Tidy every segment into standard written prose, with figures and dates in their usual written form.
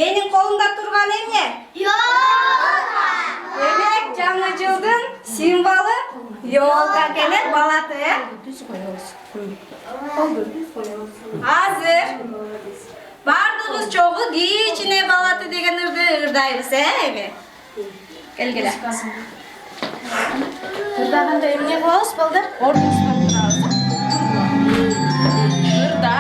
Менин колумда турган эмне? Ёлка. Демек, жаңы жылдын символу ёлка экенин балаты, Азыр бардыгыбыз чогуу кичине балаты деген ырды ырдайбыз, эми? Келгиле. Ырдаганда эмне кылабыз, балдар? Ордуңузга турабыз. Ырда.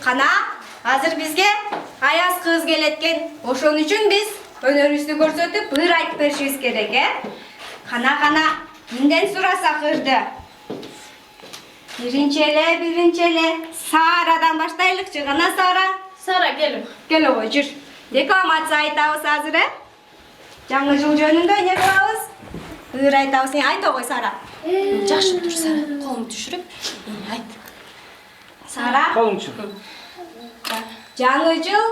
Кана, азыр бизге аяз кыз келеткен. Ошон үчүн биз өнөрүбүздү көрсөтүп, ыр айтып беришибиз керек, Кана, кимден сурасак ырды? Биринчи Сарадан баштайлыкчы. Кана, Сара. Сара, келип. Келе кой, жүр. Декламация айтабыз азыр, Жаңы жыл жөнүндө эмне кылабыз? Ыр айтабыз. Сен айта кой, Сара. Жакшы тур, Сара. Колуңду түшүрүп, айт. Сара. Колуң чык. Жаңы жыл.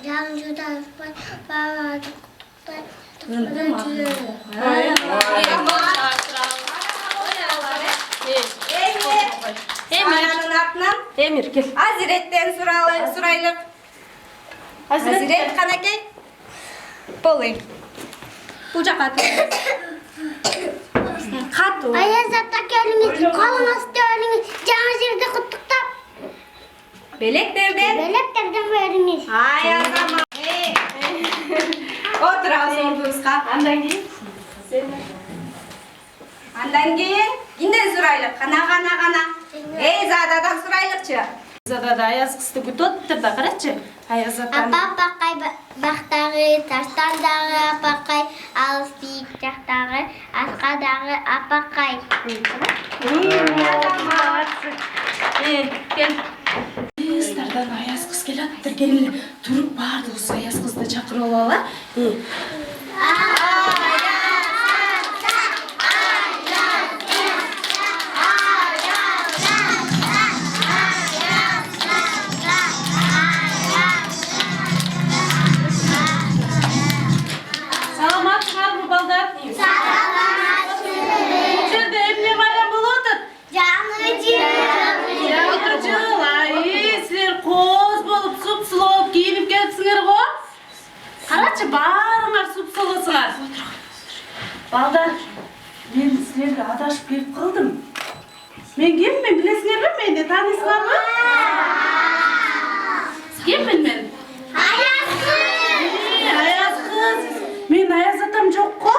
Жаңы жылдан бааларды Саранын атынан Эмир, кел. Азиреттен сурайлык. Азирет, канакей. Болуң. Бул жака катуу. Аязатта келиңиз, колуңузду өрүңүз, жаңы жылды куттуктап. Белектерден бериңиz. Ай, азама. Отурабыз ордубузга. Андан кийин кимден сурайлык? Кана. Зададан сурайлыкчы. Задада аяз кызды күтөттүр да, карачы. Аяз атан. Апакай бактагы, таштандагы апакай, алыс тийик жактагы, аскадагы апакай. Кел. Кыздардан аяз кыз келаттыр, келин туруп бардыгыбыз аяз кызды чакырып алалы. Саламатсыңарбы, балдар? Бул жерде эмне байрам болуп атат? Жаңы жыл. Жаңы жыл. Силер коз болуп, суп-сулоп кийинип келипсиңер го? Карачы, баарыңар суп-сулосуңар. Балдар, мен силерге адашып келип калдым. Мен киммин, билесиңерби? Мени таанысыңарбы? Киммин мен? Аяз кыз. Аяз кыз. Мен Аяз атам жок го?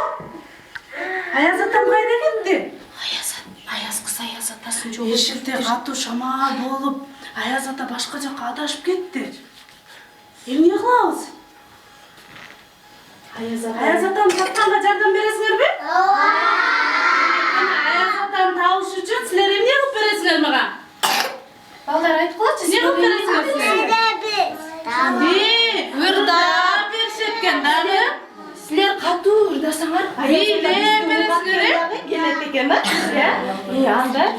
Аяз атам кайда кетти? Аяз кыз Аяз атасын жок. Эшикте катуу шамал болуп, Аяз ата башка жакка адашып кетти. Эмне кылабыз? Аяз атаны тапканга жардам бересиңерби? Ооба. Аяз атаны табыш үчүн силер эмне кылып бересиңер мага? Балдар айткылачы, эмне кылып бересиңер силер? Ырда беришеткен. dur da sana. Gelet eken da. Ya. Anda.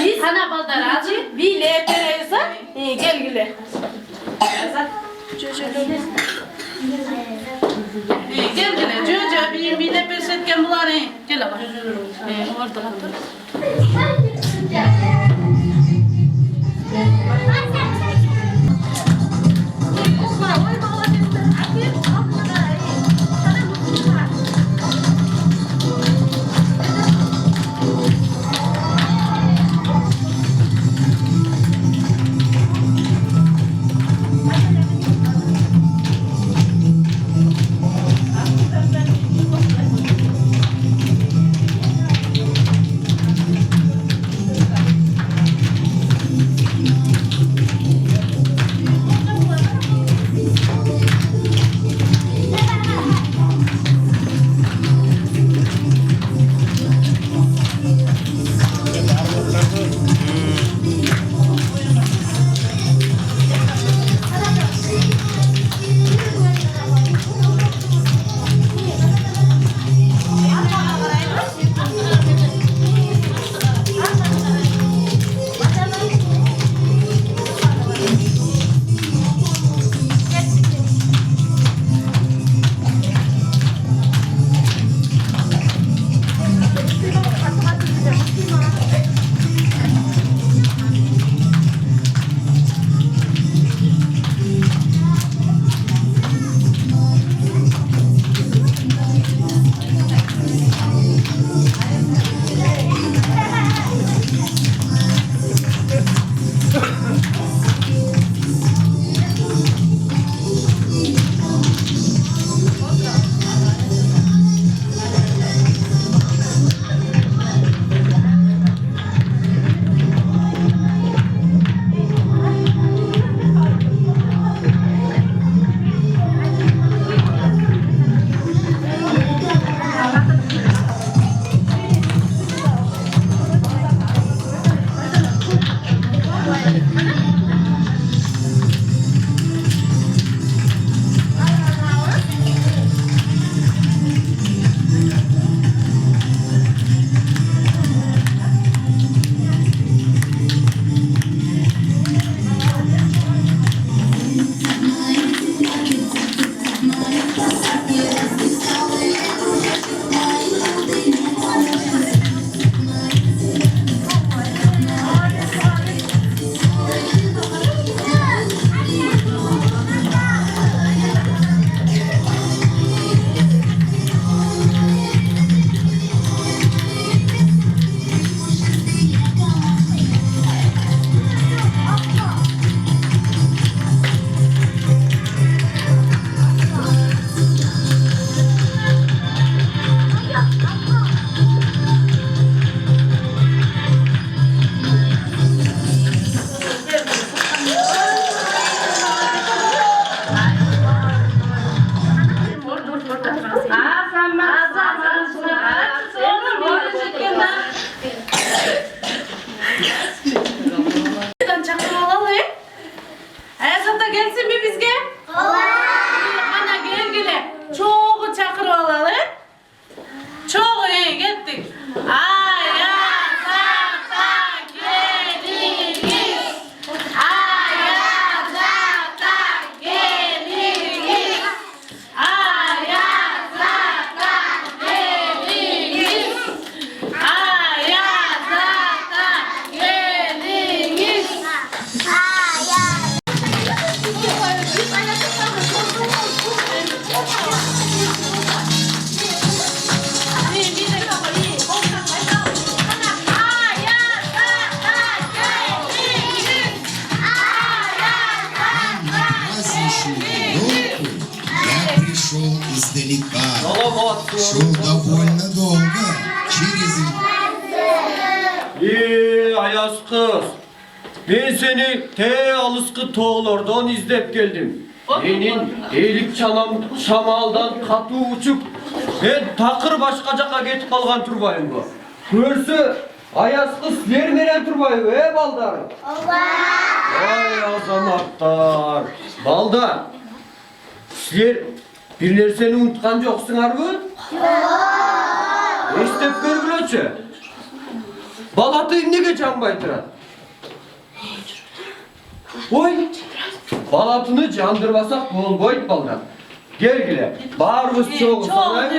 Biz sana baldar acı. Bile pereysa. Gel gile. Gel gile. Jojo bile persetken bular. Gel ama. Orada dur. Gelsin mi bizge? Ana gel gele. Çok çakır olalım. Çok iyi gittik. Ayazata geliriz. Ayazata geliriz. Ayazata geliriz. Ayazata geliriz. Издалека. Шел довольно долго. Через... Ayaz kız. Ben seni alıskı toğlardan izlep geldim. Senin elik şamaldan katı uçup ben takır başkacağa getip kalgan turbayım bu. Körse Ayaz kız sizler menen turbayım baldarım. Vay azamatlar. Baldar. Sizler bir narseni unutkan joksunglar mı? İstep görgülöçü. Balatı nege canbay tırat? Oy! Balatını candırmasak bolboyt baldan. Gelgile. Bağırımız çoğu sana.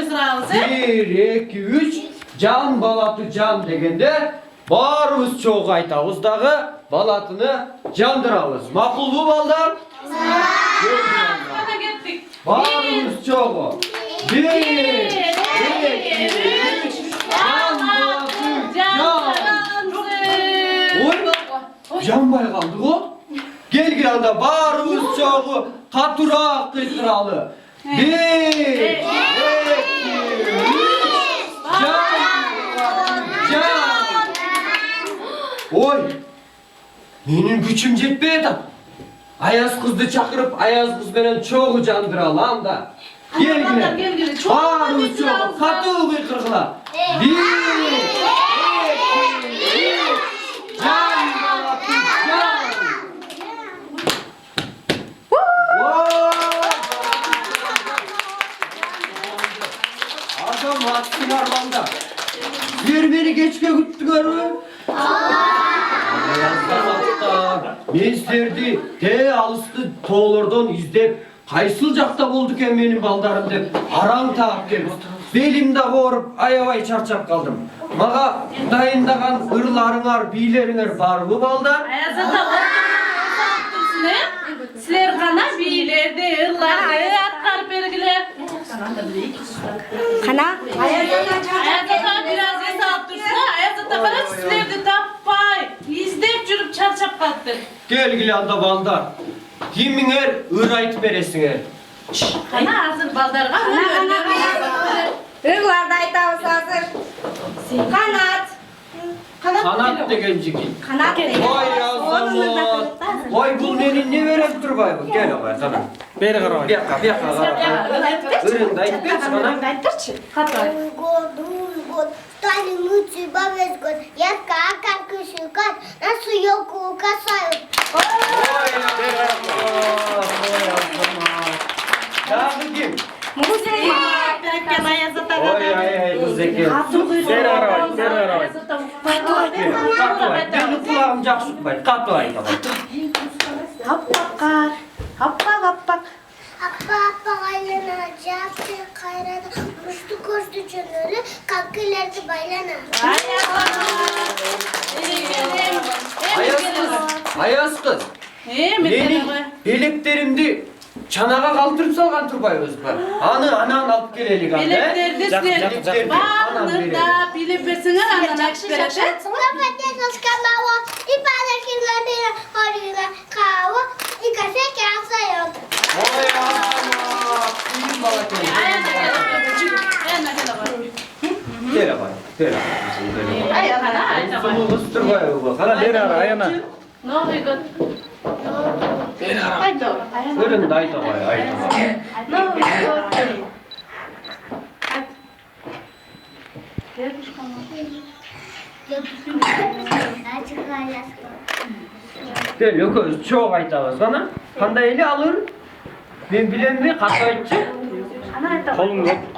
Bir, iki, üç. Can balatı can degende bağırımız çoğu aytağız dağı balatını candırağız. Makul bu baldan? Hadi gittik. Bağırımız çoğu. Bir, iki, üç. Can balatı can. Oy! Can bay kaldı o. Gel anda bağırımız çoğu katura kıtralı. Bir, iki, üç. Can. Oy! Benim güçüm jetmeydi. Ayaz kızdı çakırıp Ayaz kız benen çoğu candıralı anda. Gelgile. Bağırımız çoğu katı kıykırgıla. Bir, iki, üç. Can balatı can. Adam hakkın armanda. Bir beni geçke güttüler mi? Men sizlerdi te alısты тоолордон издеп кайсыл жакта болду экен менин балдарым деп араң таап келип белим да ооруп аябай чарчап калдым. Мага дайындаган ырларыңар, бийлериңер барбы балдар? Sizler kana biylerde, ırlarda atkar belgile. Kana? Ayazata biraz hesap dursun. Ayazata kana sizler de tappay. İzdep jürüp çarçap kalktı. Gelgile anda balдар. Тимиңер ыр айтып бересиңер. Kana hazır baldarga. Irlarda aytабыз азыр. Канат. Канат деген жигит. Канат деген. Ой азамат. Ой бул менин не берип турбайбы? Кел агай кана. Бери карабай. Бияка карабай. Ырыңды айтып берчи кана. Айтырчы. Катай. Год, стали мыться, бабец год. Я как кушать, нас елку касают. Ой азамат. Дагы ким? Музей. Ой кызеке. Бери карабай. Катыбай. Мени кулагым жакшы укпайт. Катыбай айта. Аппаккар. Аппак. Аппа айлана жапты кайрады. Мушту көздү жөнөлү, каккыларды байлана. Ayaz kız. Menin beleklerimdi çanağa kaldırıp salgan turbayız mı? Anan alıp gelelik anda. Beleklerdi sizler. Bağırında bilip versinler anan akşı verecek. Лопатец раскалала, и подарки набира, орила, кава, и кофейки раздает. Oy aman. İyi bala gel. Gel bak. Sulu kız turbayız mı? Kana beri ara ayana. Ne oluyor? Örün de ayta bay. Gel yok çok aytağız bana. Kanda eli alır. Ben bilen mi katayıcı?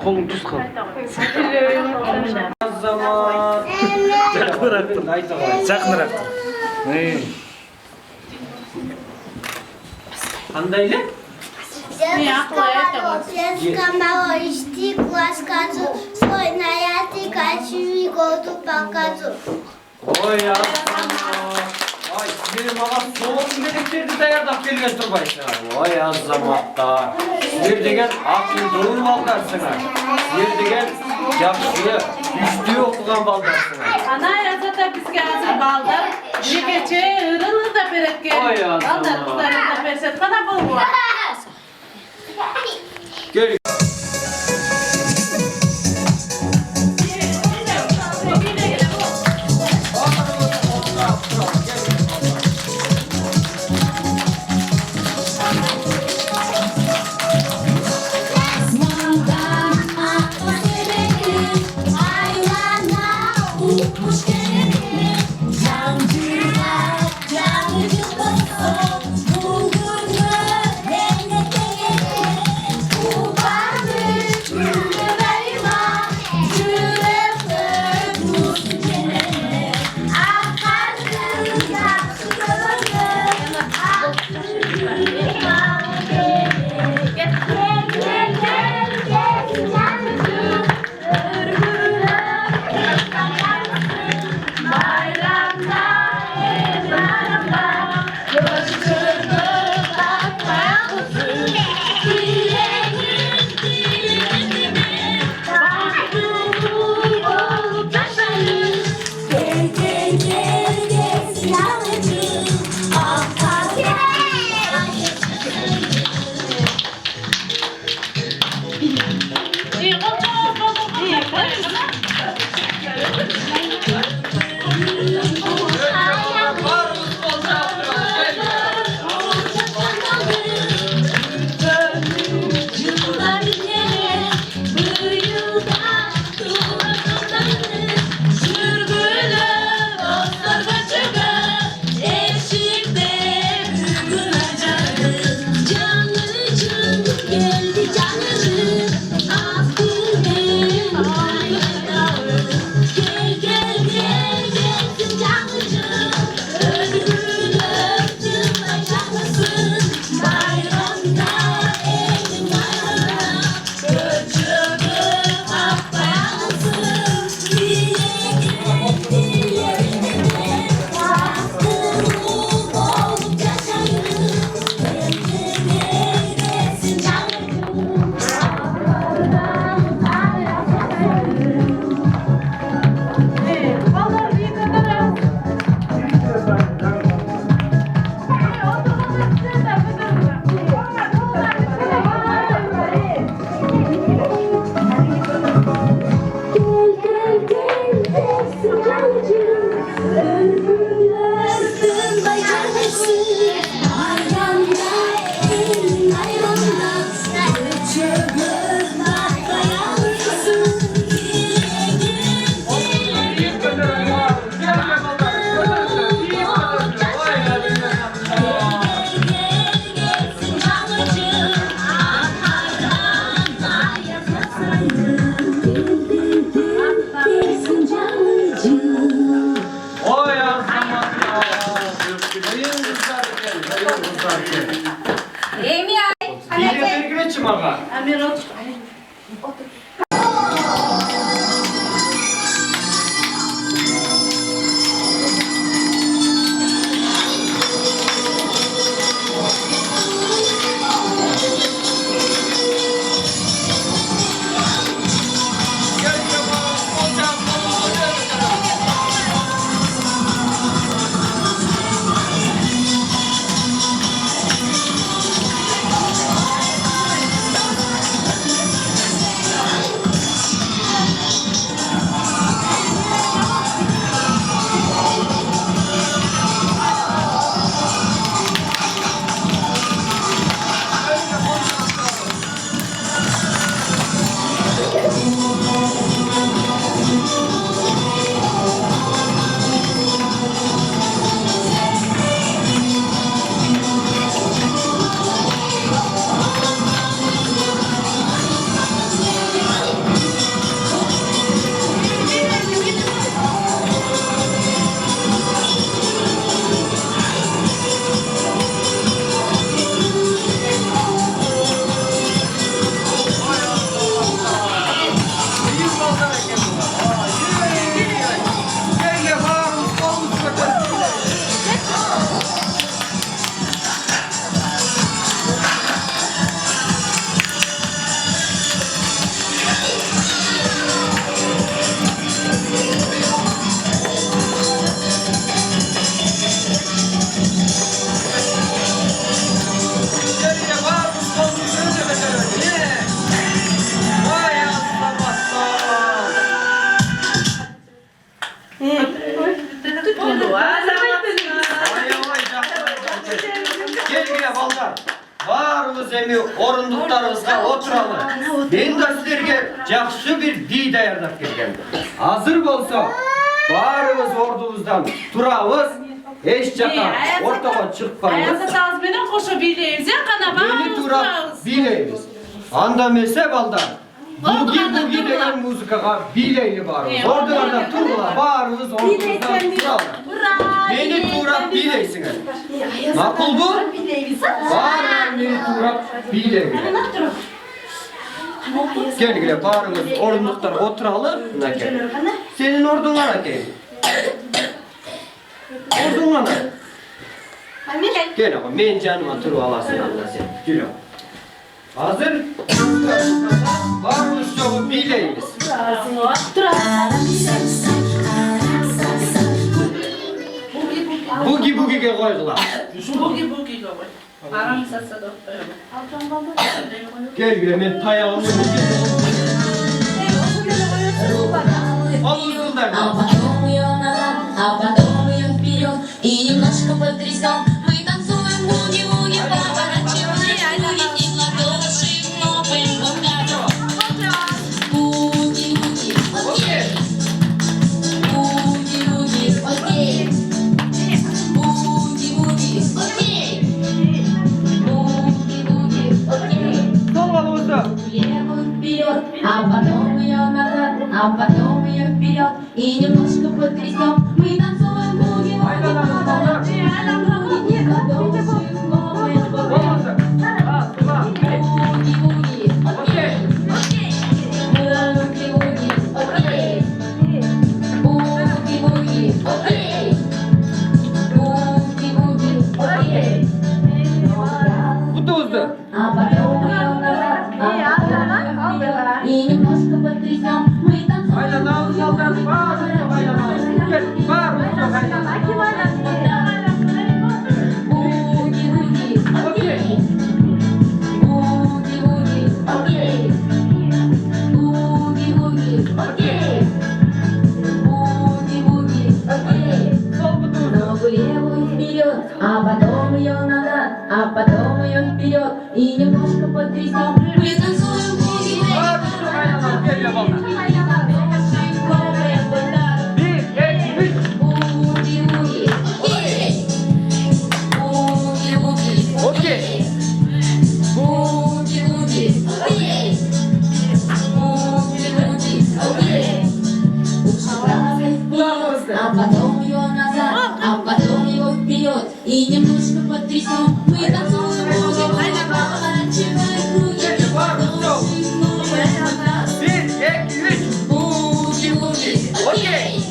Kolun düz kal. Zaman. Jakыныrak. Ayta bay. Jakыныrak. Kanda eli? Скамало, ищи глаз козу, свой наряд и качу году показу. Oy ya. Ay benim bana soğuk meleklerdi dayardap gelgen turbaysın. Oy azamatta. Sizler degen akıl doğru baldarsınlar. Sizler degen yakşı, üstü okugan baldarsınlar. Ana yazata bizge hazır baldır. Bir geçe ırılı da berekke. Oy ya, Baldır tamam. kızlarını da verset. Kana bul var. Gel. Bye. zaten. İyi mi ya? Hadi Yine gel. bir güneşim aga. Amir otur. Gel gel ballar. Varımız emi orunduklarımızga oturalım. Ben de sizlerge жақсы bir di dayarlap kelgem. Hazır bolsa barımız ordumuzdan turabız. Eş jaka ortaga çıkpayız. Ayazat ağız menen koşa bileyimiz ya kana Beni bağımız turap bileymiz. Anda mese ballar. Bugi bugi degen muzikaga bileyli barımız. Ordularda turgula barımız ordumuzdan turalım. Beni turap bileysiniz. Makul bu? Bağırlar beni turap bileyli. Gel gel bağırımız orunduklar oturalım. Gel. Senin ordun var ki. Ordun var. Gel ama ben canıma turu alasın Allah sen. Gel. Hazır. Bağırımız çoğu bileyliz. Bugi bugi'ge koydular. Gel gel men tayağımı Al А потом ее вперед и немножко потрясем. Мы танцуем буги-буги, поворачиваем ноги и ладоши хлопаем руками. Буги-буги, окей. Буги-буги, окей. Буги-буги, окей. Буги-буги, окей. Левую вперед, а потом ее назад, а потом ее вперед и немножко потрясем. Мы танцуем буги-буги, поворачиваем ноги и ладоши хлопаем руками. Буги-буги, окей. Буги-буги, окей. Буги-буги, окей. Буги-буги, окей. Kutuzdu. А потом ее назад, а потом ее вперед и немножко потрясем. Мы танцуем Aynen ağzını aldan bağırın çok aynen ağzını. Gel bağırın çok aynen. буги-буги, окей. Буги-буги, окей. Буги-буги, окей. Буги-буги, окей. Sol kutuzdu. Ногу левую вперед, а потом ее назад, а потом ее вперед и немножко потрясем. Мы танцуем буги-буги. Bağırın çok aynen ağzını. Gel gel ballar. Bir, iki, üç. Буги-буги, окей. Буги-буги, Okey. буги-буги, окей. Буги-буги, окей. А потом ее назад, а потом его вперед и и немножко потрясем. Мы танцуем, будем поворачивать круги. Танцуем новый танец. 1, 2, 3. Буги-буги, окей.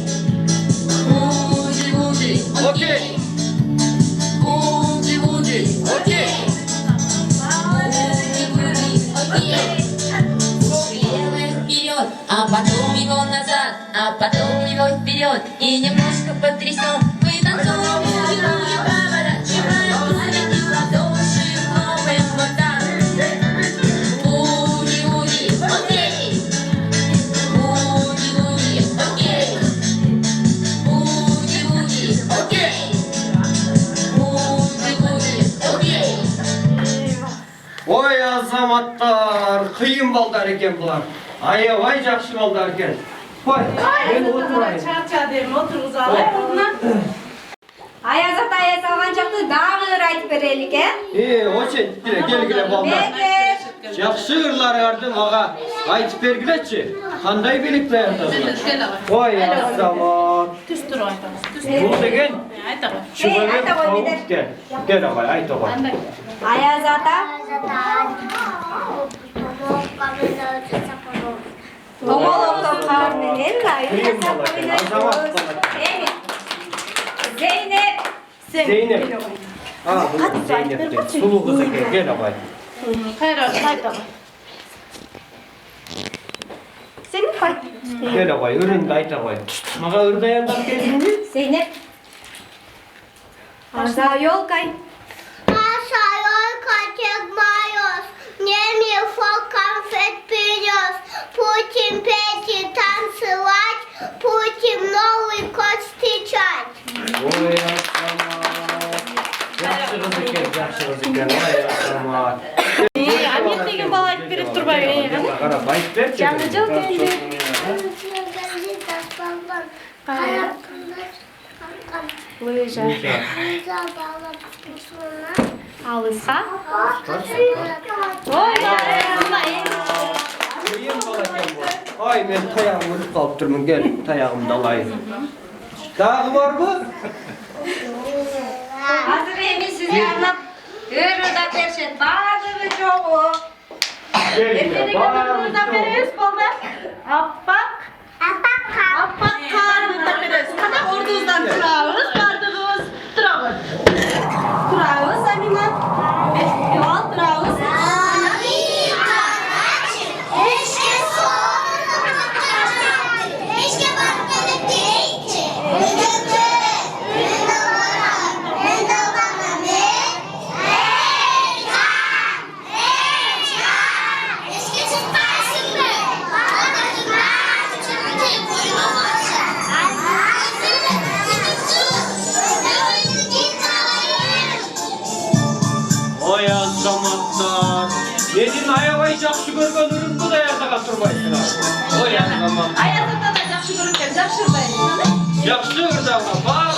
Буги-буги, окей. Буги-буги, окей. Буги-буги, окей. Левое вперед, а потом его назад, а потом его вперед и немножко потрясем. Мы танцуем, буги-буги, поворачиваем круги и продолжим новый танец. Буги-буги, окей. Буги-буги, окей. Буги-буги, окей. Буги-буги, окей. Ой азаматтар, кыйын балдар экен булар. Аябай жакшы балдар экен. Қой, мен отырайын. Чарчадым, отырыңыз алай орнына. Аяз ата аяз алған жақты дағы ыр айтып берелік, Очен, келгіле балдар. Бекер. Жақсы ырларыңарды мага айтып бергилечи. Кандай белек даярдыңдар? Ой азамат. Түс тұру айтамыз. Бул деген Айта ғой. чүгөнөк айта ғой, тауық бедер. экен. Кел агай, айта ғой. Аяз ата томолоктон кар менен Кыйын бала экен, азамат бала экен. Зейнеп. Зейнеп. Бұл Зейнеп. Сулуу кыз экен, кел агай. Айта ғой. Зейнеп қой. Кел агай, ырыңды айта ғой. Мага ыр даярлап келдиңби? Зейнеп. Арза ёлкай. Шарой котик Мороз, мне фок конфет принес. Будем петь и танцевать, будем Новый год встречать. Ой азамат. Жақсы кыз экен, жақсы кыз екен. Ой азамат. Амин деген бала айтып беріп тұрбай. Қарап айтып берші. Жаңа жыл келді. Лыжа. Алысқа. Ой, Кыйын бала екен бұл. Ай, мен таяғым ұрып қалып тұрмын, кел, таяғымды алайын. Дағы бар бұ? Hazır emin size arnap ırıda perşet bağırığı çoğu. Erkene götürürüz da veririz balda. Appak. Appak karnını da veririz. Hadi orduzdan durağız, bardığız, durağız. Durağız Amina. Yol durağız. Ой азаматтар. Менің аябай жақсы көрген ұрымды да ятаға тұрмайсыңар. Ой азамат. Ayazında da жақсы көрürken жақшырдайız. Жақсы ұрдауға бар.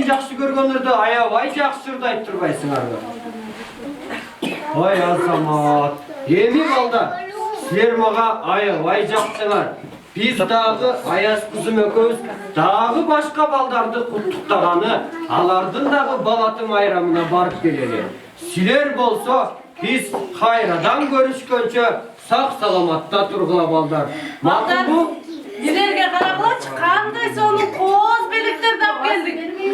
жакшы көргөндөрдү аябай жакшырдайт турбайсыңарбы? Ой Азамат, эми балдар, силер мага аябай жаксыңар. Биз дагы Аяз кызым экөөбүз дагы башка балдарды куттуктаганы, алардын дагы балаты майрамына барып келели. Силер болсо, биз кайрадан көрүшкөнчө сак-саламатта тургула балдар. Балдар, Макулбу? силерге карагылачы, кандай сонун кооз белектерди алып келдик.